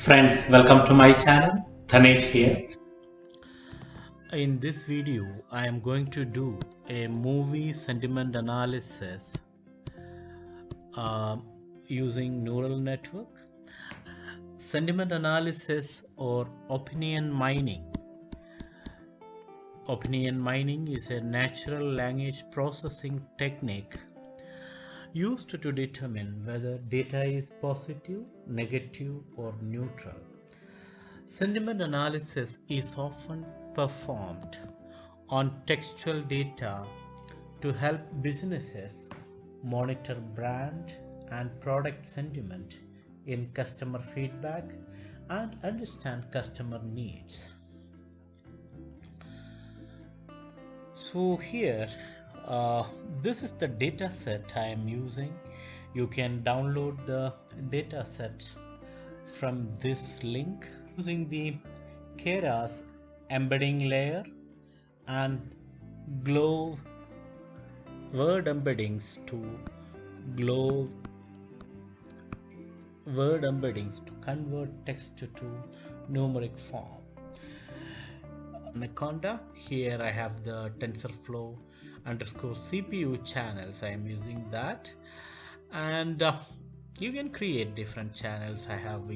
Friends, welcome to my channel. Dhanesh here. In this video, I am going to do a movie sentiment analysis uh, using neural network. Sentiment analysis or opinion mining. Opinion mining is a natural language processing technique used to determine whether data is positive, negative, or neutral. Sentiment analysis is often performed on textual data to help businesses monitor brand and product sentiment in customer feedback and understand customer needs. So here, this is the data set I am using. You can download the data set from this link using the Keras embedding layer and glow word embeddings glow to convert text to numeric form. Anaconda, here I have the Tensorflow _CPU channels. I am using that, and you can create different channels. I have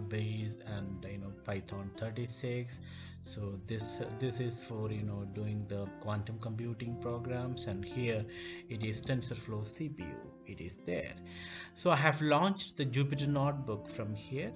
base and Python 36. So this is for doing the quantum computing programs, and here it is Tensorflow CPU. It is there. So I have launched the Jupyter notebook from here.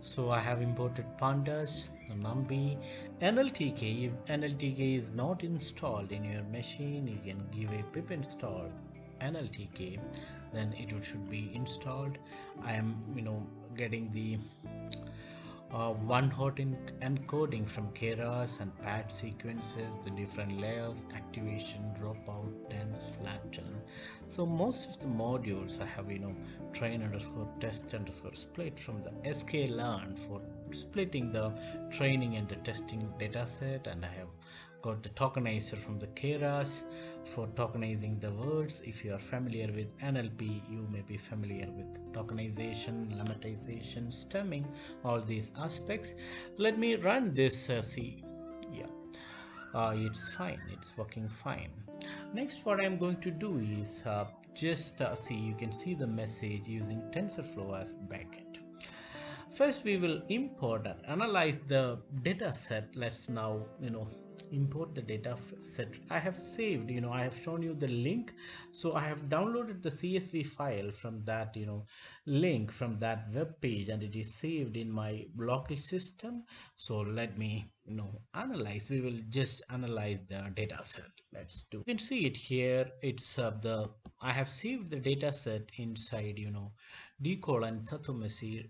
So I have imported pandas, NumPy, NLTK. If NLTK is not installed in your machine, you can give a pip install NLTK, then it should be installed. I am getting the one-hot encoding from Keras and pad sequences, the different layers, activation, dropout, dense, flatten. So most of the modules I have train underscore test underscore split from the sklearn for splitting the training and the testing dataset, and I have got the tokenizer from the Keras for tokenizing the words. If you are familiar with NLP, you may be familiar with tokenization, lemmatization, stemming, all these aspects. Let me run this. It's fine, it's working fine. Next, what I'm going to do is you can see the message using TensorFlow as backend. First, we will import and analyze the data set. Let's now import the data set. I have saved, I have shown you the link. So I have downloaded the CSV file from that link from that web page, and it is saved in my local system. So let me analyze. We will just analyze the data set. Let's do. You can see it here. It's I have saved the data set inside decode and tatomasi,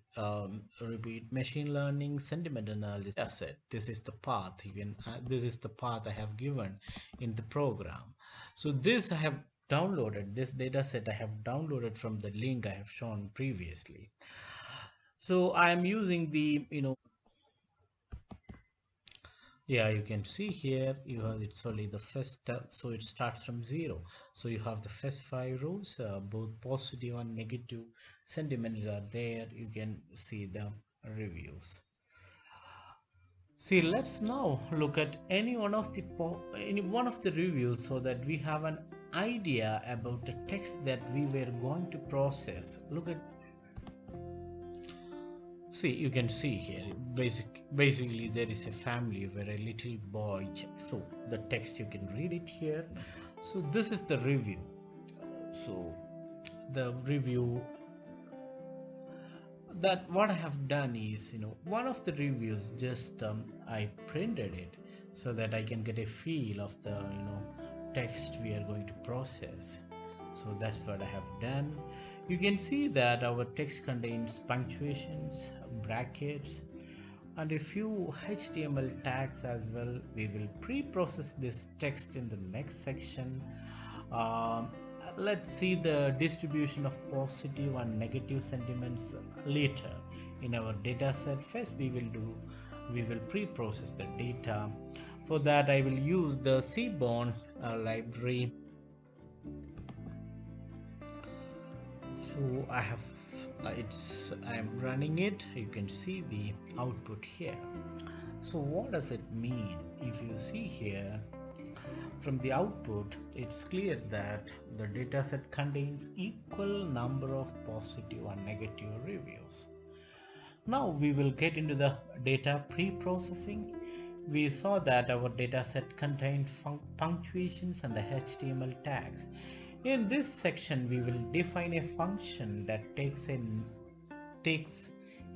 repeat machine learning sentiment analysis asset. This is the path this is the path I have given in the program. So this I have downloaded, this data set I have downloaded from the link I have shown previously. So I am using the you can see here it's only the first so it starts from 0. So you have the first 5 rows, both positive and negative sentiments are there. You can see the reviews. See, let's now look at any one of the reviews so that we have an idea about the text that we were going to process. See, you can see here, basically there is a family where a little boy, so the text you can read it here. So this is the review. So the review, that what I have done is one of the reviews, just I printed it so that I can get a feel of the text we are going to process. So that's what I have done. You can see that our text contains punctuations, brackets, and a few HTML tags as well. We will pre-process this text in the next section. Let's see the distribution of positive and negative sentiments later in our data set. First we will pre-process the data. For that I will use the Seaborn library. So I have I'm running it. You can see the output here. So what does it mean? If you see here from the output, it's clear that the dataset contains equal number of positive and negative reviews. Now we will get into the data pre-processing. We saw that our dataset contained punctuations and the HTML tags. In this section, we will define a function that takes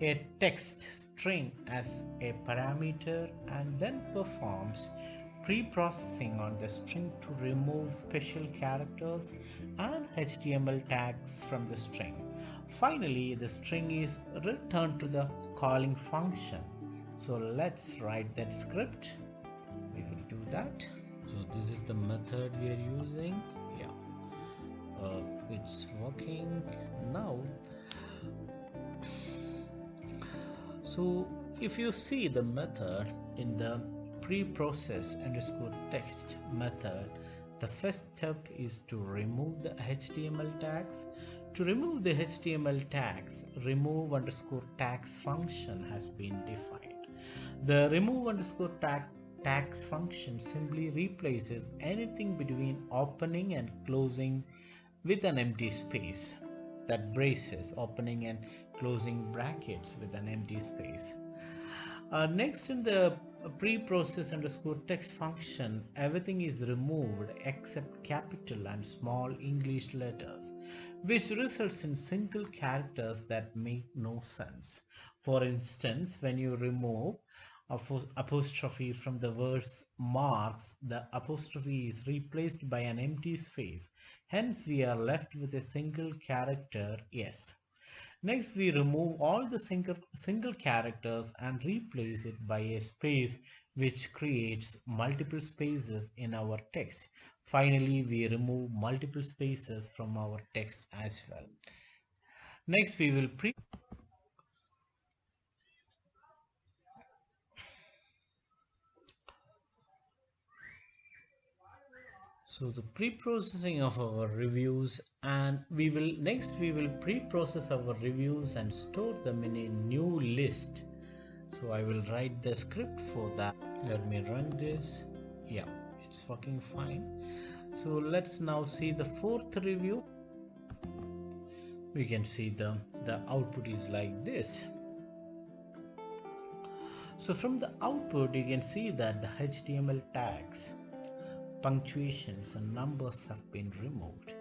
a text string as a parameter and then performs pre-processing on the string to remove special characters and HTML tags from the string. Finally, the string is returned to the calling function. So let's write that script. We will do that. So this is the method we are using. Yeah, it's working now. So if you see the method in the preprocess underscore text method, the first step is to remove the HTML tags. To remove the HTML tags, remove underscore tags function has been defined. The remove underscore tags function simply replaces anything between opening and closing with an empty space. That braces opening and closing brackets with an empty space. Next, in the preprocess underscore text function, everything is removed except capital and small English letters, which results in single characters that make no sense. For instance, when you remove apostrophe from the words marks, the apostrophe is replaced by an empty space. Hence, we are left with a single character S. Next, we remove all the single characters and replace it by a space, which creates multiple spaces in our text. Finally, we remove multiple spaces from our text as well. Next, we will So the pre-processing of our reviews, and we will pre-process our reviews and store them in a new list. So I will write the script for that. Let me run this. Yeah, it's working fine. So let's now see the fourth review. We can see the output is like this. So from the output, you can see that the HTML tags, punctuations and numbers have been removed.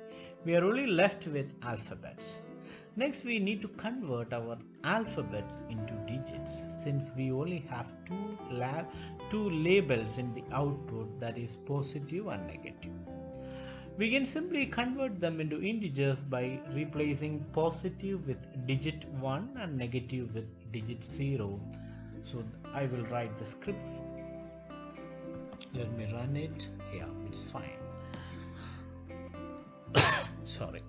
We are only left with alphabets. Next, we need to convert our alphabets into digits, since we only have two labels in the output, that is positive and negative. We can simply convert them into integers by replacing positive with digit 1 and negative with digit 0. So I will write the script. Let me run it. Yeah, it's fine. Sorry.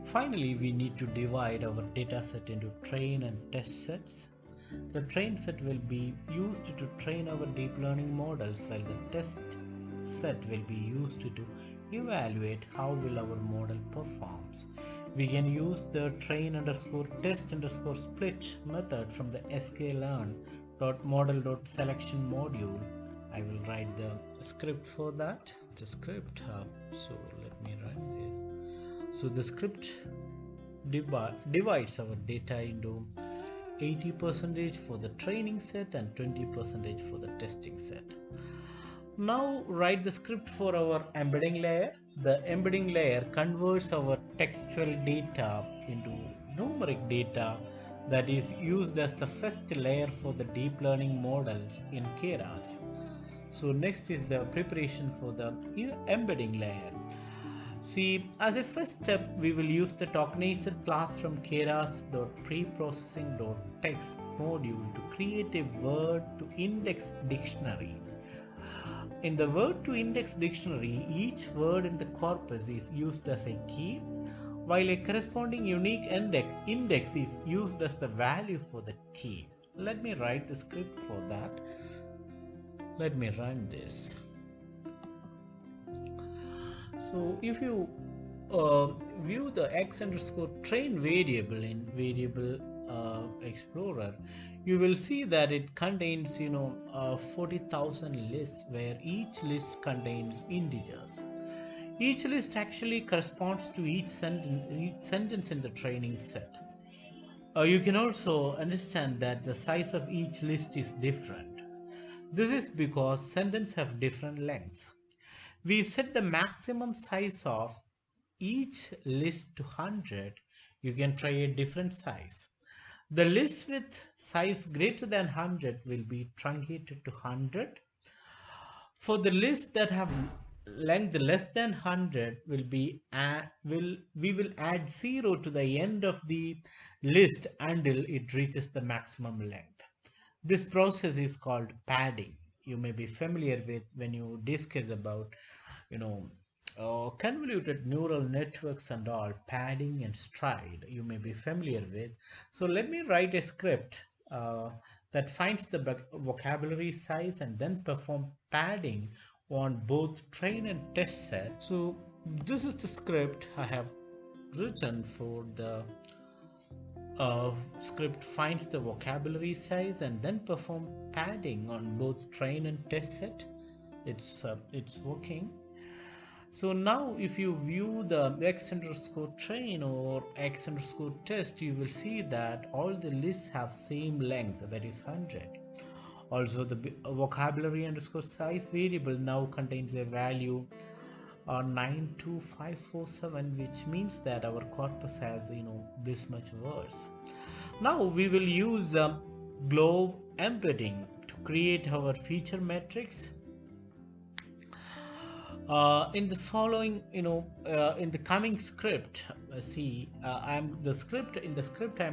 Finally, we need to divide our data set into train and test sets. The train set will be used to train our deep learning models, while the test set will be used to evaluate how well our model performs. We can use the train underscore test underscore split method from the sklearn.model.selection module. I will write the script for that. The script. So let me run this. So the script divides our data into 80% for the training set and 20% for the testing set. Now write the script for our embedding layer. The embedding layer converts our textual data into numeric data that is used as the first layer for the deep learning models in Keras. So next is the preparation for the embedding layer. See, as a first step, we will use the tokenizer class from keras.preprocessing.text module to create a word to index dictionary. In the word to index dictionary, each word in the corpus is used as a key, while a corresponding unique index is used as the value for the key. Let me write the script for that. Let me run this. So if you view the x underscore train variable in variable explorer, you will see that it contains 40,000 lists where each list contains integers. Each list actually corresponds to each sentence in the training set. You can also understand that the size of each list is different. This is because sentences have different lengths. We set the maximum size of each list to 100. You can try a different size. The list with size greater than 100 will be truncated to 100. For the lists that have length less than 100 we will add 0 to the end of the list until it reaches the maximum length. This process is called padding. You may be familiar with when you discuss about you know convoluted neural networks and all, padding and stride you may be familiar with. So let me write a script that finds the vocabulary size and then perform padding on both train and test set. So this is the script I have written for the script finds the vocabulary size and then perform padding on both train and test set. It's working. So now if you view the x underscore train or x underscore test, you will see that all the lists have same length, that is 100. Also the vocabulary underscore size variable now contains a value 92547, which means that our corpus has this much words. Now we will use globe embedding to create our feature matrix. In the following, in the coming script, I'm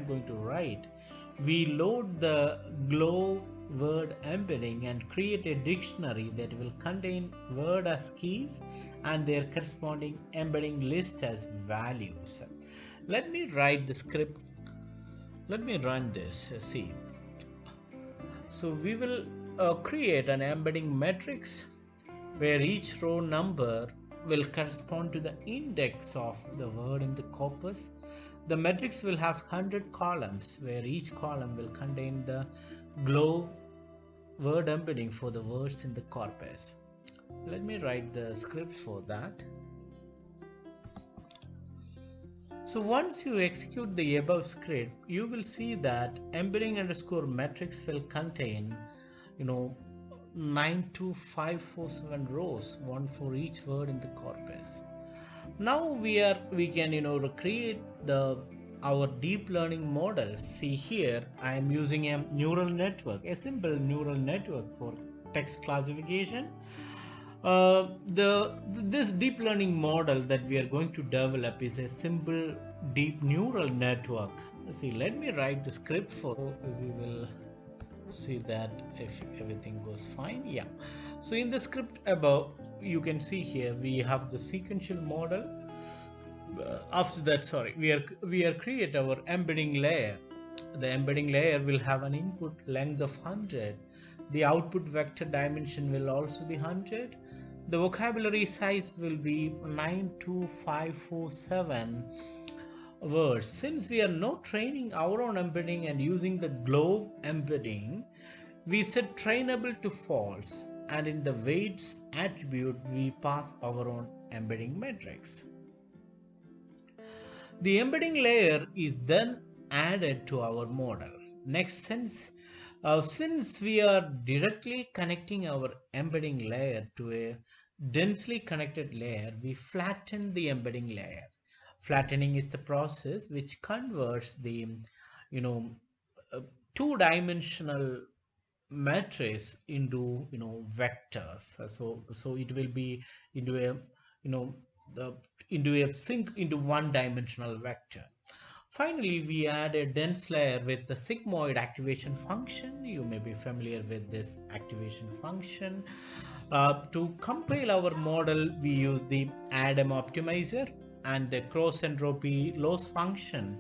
going to write. We load the globe word embedding and create a dictionary that will contain word as keys and their corresponding embedding list as values. Let me write the script. Let me run this. See. So we will create an embedding matrix where each row number will correspond to the index of the word in the corpus. The matrix will have 100 columns where each column will contain the globe word embedding for the words in the corpus. Let me write the script for that. So once you execute the above script, you will see that embedding underscore matrix will contain 92547 rows, one for each word in the corpus. Now we can recreate our deep learning models. See here, I am using a neural network, a simple neural network for text classification. This deep learning model that we are going to develop is a simple deep neural network. See, let me write the script for. We will see that if everything goes fine. Yeah. So in the script above, you can see here we have the sequential model. After that, we are create our embedding layer. The embedding layer will have an input length of 100. The output vector dimension will also be 100. The vocabulary size will be 92547 words. Since we are not training our own embedding and using the globe embedding, we set trainable to false, and in the weights attribute we pass our own embedding matrix. The embedding layer is then added to our model. Next, since we are directly connecting our embedding layer to a densely connected layer, we flatten the embedding layer. Flattening is the process which converts the two-dimensional matrix into vectors. So it will be into a into one-dimensional vector. Finally, we add a dense layer with the sigmoid activation function. You may be familiar with this activation function. To compile our model, we use the ADAM optimizer and the cross entropy loss function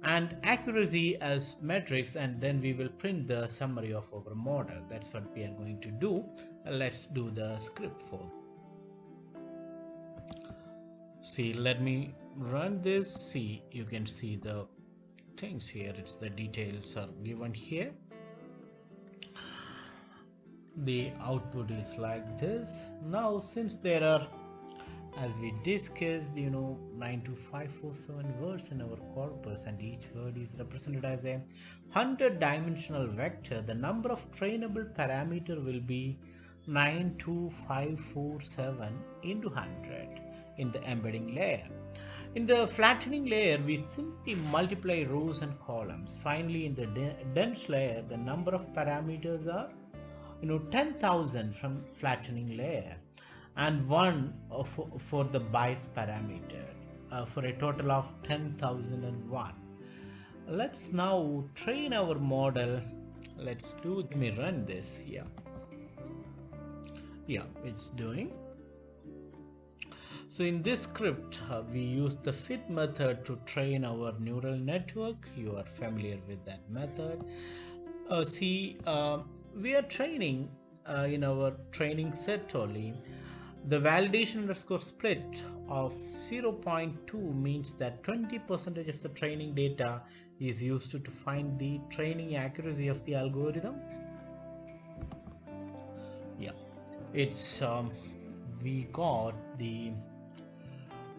and accuracy as metrics, and then we will print the summary of our model. That's what we are going to do. Let's do the script for. See, let me run this. See, you can see the things here. It's the details are given here. The output is like this. Now, since there are, as we discussed, 92547 words in our corpus, and each word is represented as a 100-dimensional vector, the number of trainable parameter will be 92547 into 100 in the embedding layer. In the flattening layer, we simply multiply rows and columns. Finally, in the dense layer, the number of parameters are 10,000 from flattening layer, and one for the bias parameter, for a total of 10,001. Let's now train our model. Let me run this. It's doing. So in this script, we use the fit method to train our neural network. You are familiar with that method. We are training in our training set only. The validation underscore split of 0.2 means that 20% of the training data is used to find the training accuracy of the algorithm. It's we got the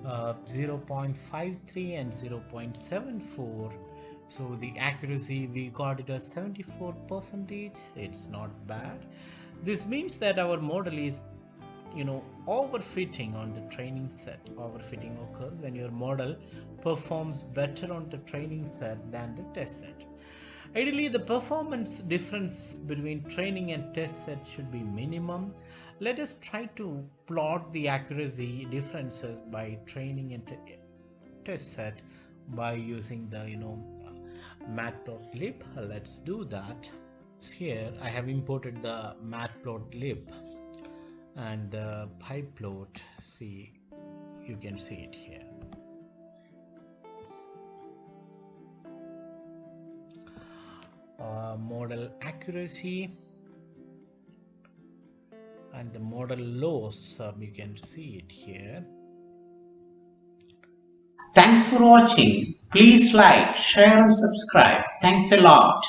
0.53 and 0.74. So the accuracy, we got it as 74%. It's not bad. This means that our model is overfitting on the training set. Overfitting occurs when your model performs better on the training set than the test set. Ideally, the performance difference between training and test set should be minimum. Let us try to plot the accuracy differences by training and test set by using the matplotlib. Let's do that. Here I have imported the matplotlib and the pyplot. See, you can see it here. Model accuracy and the model loss, you can see it here. Thanks for watching. Please like, share and subscribe. Thanks a lot.